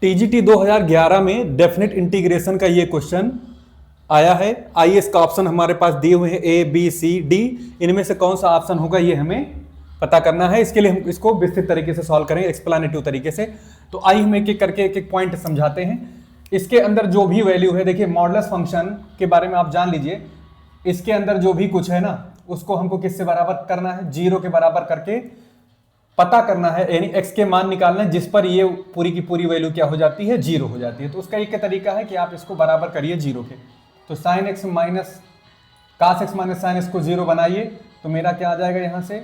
TGT 2011 में definite integration का ये क्वेश्चन आया है। आइए इसका ऑप्शन हमारे पास दिए हुए हैं ए बी सी डी, इनमें से कौन सा ऑप्शन होगा ये हमें पता करना है। इसके लिए हम इसको विस्तृत तरीके से सॉल्व करेंगे, एक्सप्लेनेटिव तरीके से। तो आइए हम एक एक करके एक एक पॉइंट समझाते हैं। इसके अंदर जो भी वैल्यू है, देखिए मॉडुलस फंक्शन के बारे में आप जान लीजिए। इसके अंदर जो भी कुछ है ना, उसको हमको किससे बराबर करना है, 0 के बराबर करके पता करना है, यानी x के मान निकालना है जिस पर ये पूरी की पूरी वैल्यू क्या हो जाती है, 0 हो जाती है। तो उसका एक तरीका है कि आप इसको बराबर करिए 0 के। तो sine x minus cos x minus sine x को 0 बनाइए, तो मेरा क्या आ जाएगा यहाँ से,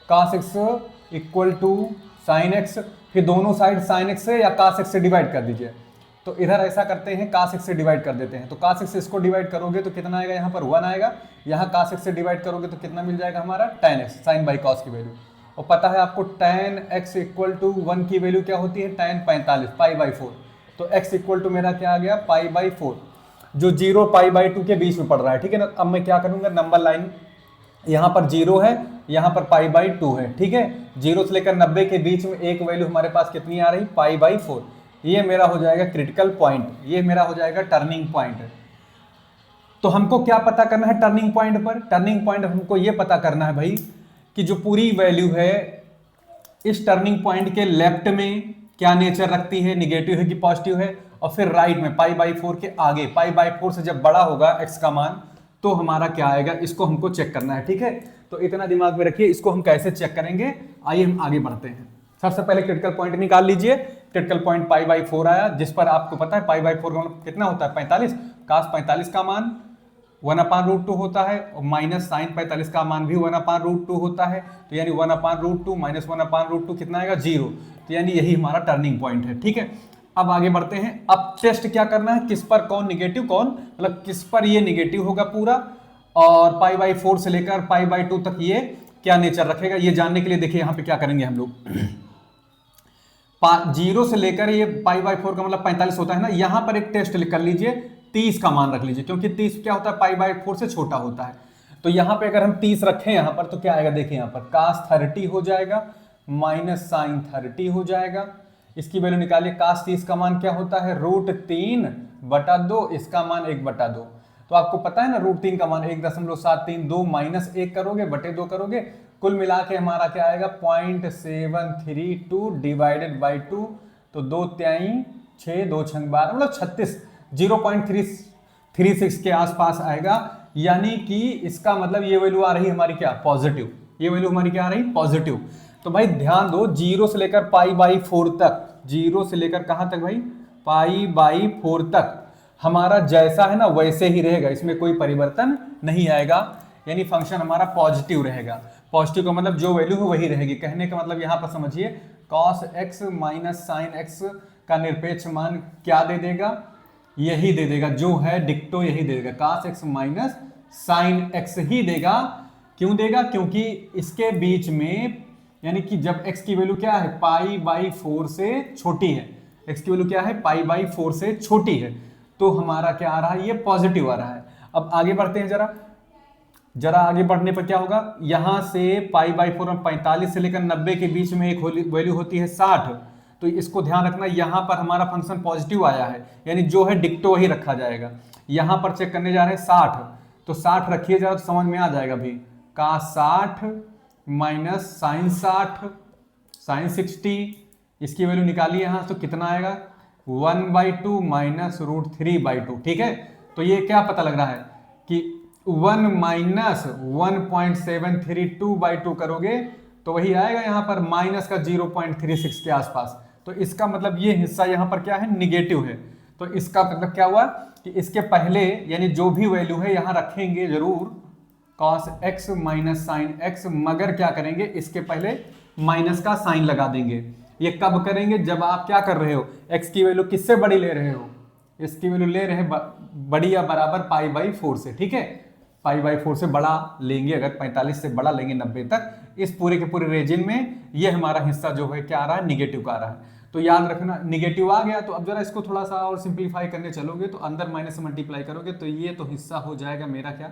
cos x equal to sine x. फिर दोनों साइड साइन एक्स से या कास एक्स से डिवाइड कर दीजिए। तो इधर ऐसा करते हैं, कास एक्स से डिवाइड कर देते हैं। तो कास एक्स से इसको डिवाइड करोगे तो कितना आएगा, यहाँ पर 1 आएगा। यहाँ कास एक्स से डिवाइड करोगे तो कितना मिल जाएगा हमारा, tan x, sine by cos की वैल्यू। और पता है आपको tan x इक्वल टू 1 की वैल्यू क्या होती है, tan 45 पाई बाई 4। तो x इक्वल टू मेरा क्या आ गया, पाई बाई 4, जो 0 पाई बाई 2 के बीच में पड़ रहा है। ठीक है ना। अब मैं क्या करूंगा, नंबर लाइन यहाँ पर 0 है, यहाँ पर पाई बाई 2 है। ठीक है। 0 से लेकर 90 के बीच में एक वैल्यू हमारे पास कितनी आ रही, पाई बाई 4। ये मेरा हो जाएगा क्रिटिकल पॉइंट, ये मेरा हो जाएगा टर्निंग पॉइंट। तो हमको क्या पता करना है टर्निंग पॉइंट पर, टर्निंग पॉइंट हमको ये पता करना है भाई कि जो पूरी वैल्यू है इस टर्निंग पॉइंट के लेफ्ट में क्या नेचर रखती है, निगेटिव है कि पॉजिटिव है। और फिर राइट में पाई बाई 4 के आगे, पाई बाई 4 से जब बड़ा होगा x का मान तो हमारा क्या आएगा, इसको हमको चेक करना है। ठीक है। तो इतना दिमाग में रखिए, इसको हम कैसे चेक करेंगे, आइए हम आगे बढ़ते हैं। सबसे पहले क्रिटिकल पॉइंट निकाल लीजिए। क्रिटिकल पॉइंट पाई बाई 4 आया, जिस पर आपको पता है पाई बाई 4 कितना होता है, 45। कास 45 का मान 1/√2 होता है, और माइनस साइन 45 का मान भी 1/√2 होता है। तो यानी 1/√2 माइनस 1/√2 कितना आएगा, 0। तो यानी यही हमारा टर्निंग पॉइंट है। ठीक है। अब आगे बढ़ते हैं। अब टेस्ट क्या करना है, किस पर कौन निगेटिव, कौन मतलब किस पर ये निगेटिव होगा पूरा, और पाई बाई 4 से लेकर पाई बाई 2 तक ये क्या नेचर रखेगा, ये जानने के लिए देखिए यहाँ पे क्या करेंगे हम लोग। 0 से लेकर ये पाई बाई 4 का मतलब 45 होता है ना, यहां पर एक टेस्ट कर लीजिए, 30 का मान रख लीजिए, क्योंकि 30 क्या होता है, पाई बाई 4 से छोटा होता है। तो यहां पे अगर हम 30 रखें यहां पर तो क्या आएगा, देखिए यहां पर कास 30 हो जाएगा माइनस साइन 30 हो जाएगा। इसकी वैल्यू निकालिए, कास 30 का मान क्या होता है, √3/2, इसका मान 1/2। तो आपको पता है ना √3 का मान 1.732 माइनस 1 करोगे बटे 2 करोगे, कुल मिला के हमारा क्या आएगा 0.732 डिवाइडेड बाई 2। तो 2 त्याई 6 2 6 12 मतलब 36, 0.336 के आसपास आएगा। यानी कि इसका मतलब ये वैल्यू आ रही हमारी क्या, पॉजिटिव। ये वैल्यू हमारी क्या आ रही, पॉजिटिव। तो भाई ध्यान दो, 0 से लेकर पाई बाई 4 तक, 0 से लेकर कहां तक भाई, पाई बाई 4 तक हमारा जैसा है ना वैसे ही रहेगा, इसमें कोई परिवर्तन नहीं आएगा। यानी फंक्शन हमारा पॉजिटिव रहेगा। पॉजिटिव का मतलब जो वैल्यू है वही रहेगी। कहने का मतलब यहां पर समझिए, cos x minus sine x का निरपेक्ष मान क्या दे देगा, यही दे देगा, जो है डिक्टो यही दे देगा, cos x minus sine x ही देगा। क्यों देगा, क्योंकि इसके बीच में यानी कि जब x की वैल्यू क्या है, पाई बाई 4 से छोटी है, x की वैल्यू क्या है, पाई बाई 4 से छोटी है, तो हमारा क्या आ रहा है, ये पॉजिटिव आ रहा है। अब आगे बढ़ते हैं जरा आगे बढ़ने पर क्या होगा, यहां से पाई बाई 4 में 45 से लेकर 90 के बीच में एक वैल्यू होती है 60। तो इसको ध्यान रखना, यहां पर हमारा फंक्शन पॉजिटिव आया है, यानी जो है डिक्टो वही रखा जाएगा। यहां पर चेक करने जा रहे हैं 60, तो 60 रखिए जरा तो समझ में आ जाएगा भी, का 60 माइनस साइन 60 साइन 60, इसकी वैल्यू निकालिए यहां तो कितना आएगा 1/2 माइनस √3/2। ठीक है। तो ये क्या पता लग रहा है कि 1 माइनस 1.732/2 करोगे तो वही आएगा यहाँ पर माइनस का 0.36 के आसपास। तो इसका मतलब ये हिस्सा यहाँ पर क्या है, निगेटिव है। तो इसका मतलब क्या हुआ कि इसके पहले यानी जो भी वैल्यू है यहाँ रखेंगे जरूर cos x minus sine x, मगर क्या करेंगे इसके पहले माइनस का साइन लगा देंगे। ये कब करेंगे, जब आप क्या कर रहे हो, x की वैल्यू किससे बड़ी ले रहे हो, इसकी वैल्यू ले रहे हैं बड़ी या बराबर पाई बाई 4 से। ठीक है। पाई बाई 4 से बड़ा लेंगे, अगर 45 से बड़ा लेंगे 90 तक, इस पूरे के पूरे रीजन में ये हमारा हिस्सा जो है क्या आ रहा है, निगेटिव का आ रहा है। तो याद रखना निगेटिव आ गया। तो अब जरा इसको थोड़ा सा और सिंप्लीफाई करने चलोगे तो अंदर माइनस से मल्टीप्लाई करोगे तो ये तो हिस्सा हो जाएगा मेरा क्या,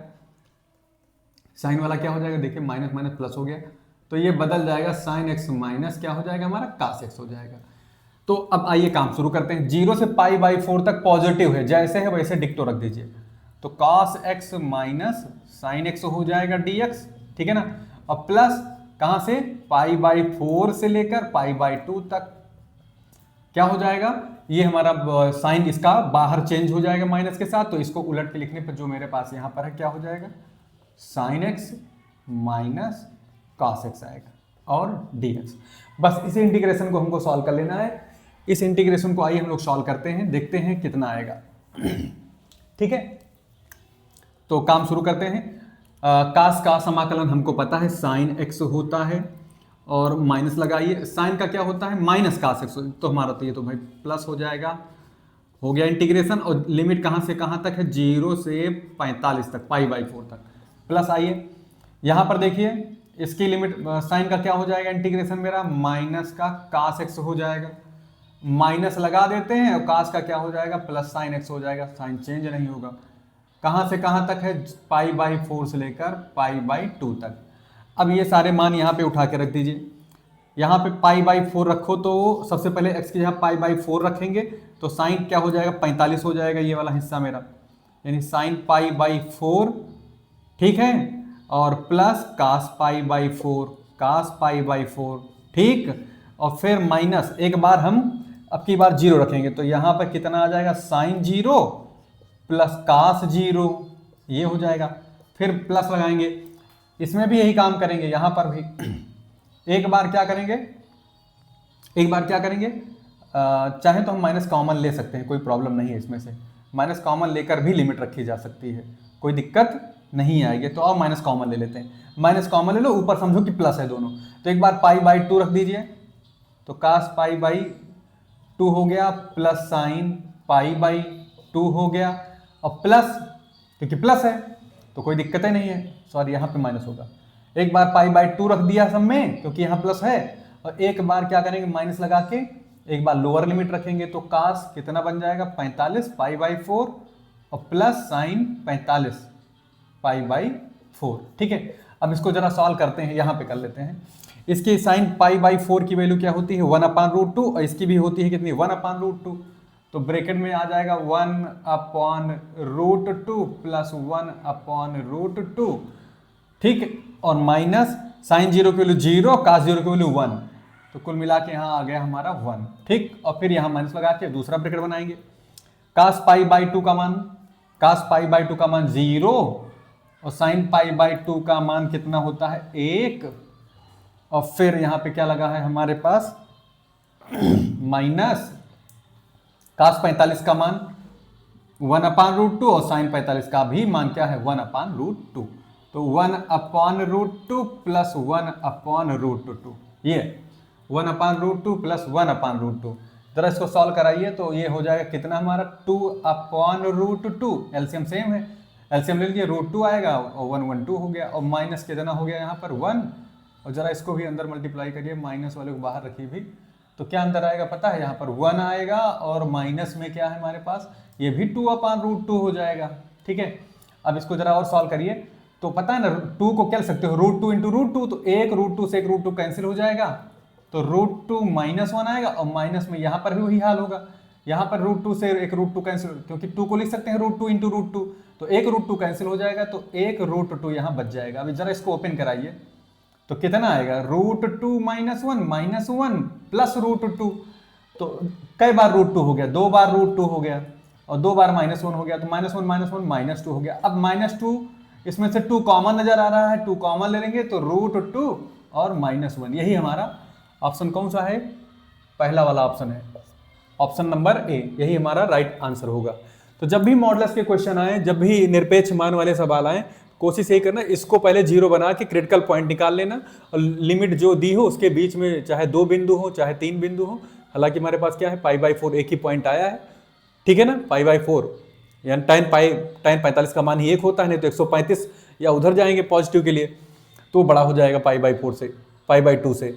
साइन वाला क्या हो जाएगा, देखिए माइनस माइनस प्लस हो गया, तो ये बदल जाएगा साइन एक्स माइनस क्या हो जाएगा हमारा, कास एक्स हो जाएगा। तो अब आइए काम शुरू करते हैं। 0 से पाई बाई 4 तक पॉजिटिव है, जैसे है वैसे डिक्टो रख दीजिए। तो cos x minus sine x हो जाएगा dx, ठीक है ना। और प्लस कहां से, पाई बाई 4 से लेकर पाई बाई 2 तक क्या हो जाएगा, ये हमारा साइन इसका बाहर चेंज हो जाएगा माइनस के साथ, तो इसको उलट के लिखने पर जो मेरे पास यहां पर है क्या हो जाएगा, sine x minus cos x आएगा और dx। बस इस इंटीग्रेशन को हमको सॉल्व कर लेना है। इस इंटीग्रेशन को आइए हम लोग सॉल्व करते हैं, देखते हैं कितना आएगा। ठीक है, तो काम शुरू करते हैं। कास का समाकलन हमको पता है साइन x होता है, और माइनस लगाइए, साइन का क्या होता है माइनस कास x, तो हमारा तो ये तो भाई प्लस हो जाएगा। हो गया इंटीग्रेशन, और लिमिट कहां से कहां तक है, 0 से 45 तक, पाई बाई 4 तक। प्लस आइए यहां पर देखिए, इसकी लिमिट साइन का क्या हो जाएगा इंटीग्रेशन मेरा, माइनस का कास x हो जाएगा। माइनस लगा देते हैं, और कास का क्या हो जाएगा, प्लस साइन x हो जाएगा, साइन चेंज नहीं होगा। कहां से कहां तक है, पाई बाई 4 से लेकर पाई बाई 2 तक। अब ये सारे मान यहाँ पे उठा के रख दीजिए। यहाँ पे पाई बाई 4 रखो, तो सबसे पहले x की जगह पाई बाई 4 रखेंगे, तो साइन क्या हो जाएगा, 45 हो जाएगा ये वाला हिस्सा मेरा, यानी साइन पाई बाई 4, ठीक है, और plus cos pi by 4, cos pi by 4, ठीक। और फिर माइनस, एक बार हम अब की बार 0 रखेंगे, तो यहाँ पर कितना आ जाएगा, साइन 0 प्लस कास 0, ये हो जाएगा। फिर प्लस लगाएंगे, इसमें भी यही काम करेंगे, यहां पर भी एक बार क्या करेंगे, चाहे तो हम माइनस कॉमन ले सकते हैं, कोई प्रॉब्लम नहीं है इसमें से, माइनस कॉमन लेकर भी लिमिट रखी जा सकती है, कोई दिक्कत नहीं आएगी। तो अब माइनस कॉमन ले लेते हैं, माइनस कॉमन ले लो, ऊपर समझो कि प्लस है दोनों, तो एक बार पाई बाई 2 रख दीजिए, तो कास पाई बाई 2 हो गया, प्लस साइन पाई बाई 2 हो गया, और प्लस, क्योंकि प्लस है तो कोई दिक्कत ही नहीं है, सॉरी यहाँ पे माइनस होगा। एक बार पाई बाई 2 रख दिया सब में, क्योंकि यहाँ प्लस है, और एक बार क्या करेंगे, माइनस लगा के एक बार लोअर लिमिट रखेंगे, तो कास कितना बन जाएगा, 45 पाई बाई 4, और प्लस साइन 45 पाई बाई 4, ठीक है। अब इसको जरा सॉल्व करते हैं, यहाँ पे कर लेते हैं। इसकी साइन पाई बाई 4 की वैल्यू क्या होती है, 1/√2, और इसकी भी होती है कितनी, 1/√2, तो ब्रैकेट में आ जाएगा 1/√2 प्लस 1/√2, ठीक, और माइनस साइन 0 की वैल्यू 0, कास 0 की वैल्यू 1, तो कुल मिला के यहाँ आ गया हमारा 1, ठीक। और फिर यहाँ माइनस लगा के दूसरा ब्रैकेट बनाएंगे, कास पाई बाई 2 का मान, कास पाई बाई 2 का मान 0, और साइन पाई बाई 2 का मान कितना होता है 1, और फिर यहाँ पे क्या लगा है हमारे पास माइनस कास 45 का मान 1/√2, और साइन 45 का भी मान क्या है 1/√2, तो 1/√2 प्लस 1/√2, ये 1/√2 प्लस 1/√2। जरा इसको सॉल्व कराइए, तो ये हो जाएगा कितना हमारा 2/√2, एलसीएम सेम है, एलसीएम ले लीजिए, √2 आएगा, और 1 1 2 हो गया, और माइनस कितना हो गया यहाँ पर 1, और जरा इसको भी अंदर मल्टीप्लाई करिए, माइनस वाले को बाहर रखिए भी, तो क्या अंदर आएगा पता है, यहाँ पर 1 आएगा, और माइनस में क्या है हमारे पास, ये भी 2/√2 हो जाएगा, ठीक है। अब इसको जरा और सॉल्व करिए, तो पता है ना 2 को क्या लिख सकते हो, √2 × √2, तो एक √2 से एक √2 कैंसिल हो जाएगा, तो √2 -1 आएगा, और माइनस में यहाँ पर भी वही हाल होगा, यहाँ पर √2 से एक √2 कैंसिल, क्योंकि 2 को लिख सकते हैं √2 × √2, तो एक √2 कैंसिल हो जाएगा, तो एक √2 यहाँ बच जाएगा। अभी जरा इसको ओपन कराइए, तो कितना आएगा, √2 - 1 प्लस √2, तो कई बार √2 हो गया, 2 बार √2 हो गया, और 2 बार -1 हो गया, तो -1 -1 -2 हो गया। अब -2, इसमें से 2 कॉमन नजर आ रहा है, 2 कॉमन ले लेंगे, तो √2 और -1, यही हमारा ऑप्शन कौन सा है, पहला वाला ऑप्शन है, ऑप्शन नंबर ए, यही हमारा राइट आंसर होगा। तो जब भी मॉडुलस के क्वेश्चन आए, जब भी निरपेक्ष मान वाले सवाल आए, कोशिश यही करना, इसको पहले 0 बना के क्रिटिकल पॉइंट निकाल लेना, और लिमिट जो दी हो उसके बीच में चाहे 2 बिंदु हो चाहे 3 बिंदु हो, हालांकि हमारे पास क्या है पाई बाई 4 एक ही पॉइंट आया है, ठीक है ना, पाई बाई 4 यानी tan 45 का मान ही 1 होता है, नहीं तो 135 या उधर जाएंगे पॉजिटिव के लिए, तो बड़ा हो जाएगा पाई बाई 4 से, पाई बाई 2 से,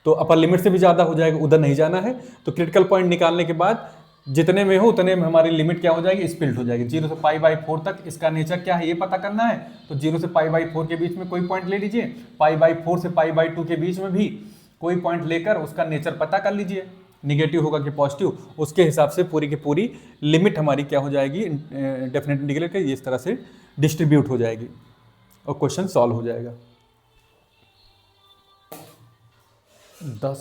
तो अपर लिमिट से भी ज़्यादा हो जाएगा, उधर नहीं जाना है। तो क्रिटिकल पॉइंट निकालने के बाद जितने में हो उतने में हमारी लिमिट क्या हो जाएगी, स्प्लिट हो जाएगी 0 से पाई बाई 4 तक। इसका नेचर क्या है ये पता करना है, तो 0 से पाई बाई 4 के बीच में कोई पॉइंट ले लीजिए, पाई बाई 4 से पाई बाई 2 के बीच में भी कोई पॉइंट लेकर उसका नेचर पता कर लीजिए, निगेटिव होगा कि पॉजिटिव, उसके हिसाब से पूरी की पूरी लिमिट हमारी क्या हो जाएगी डेफिनेट इंटीग्रल की, इस तरह से डिस्ट्रीब्यूट हो जाएगी और क्वेश्चन सॉल्व हो जाएगा। 10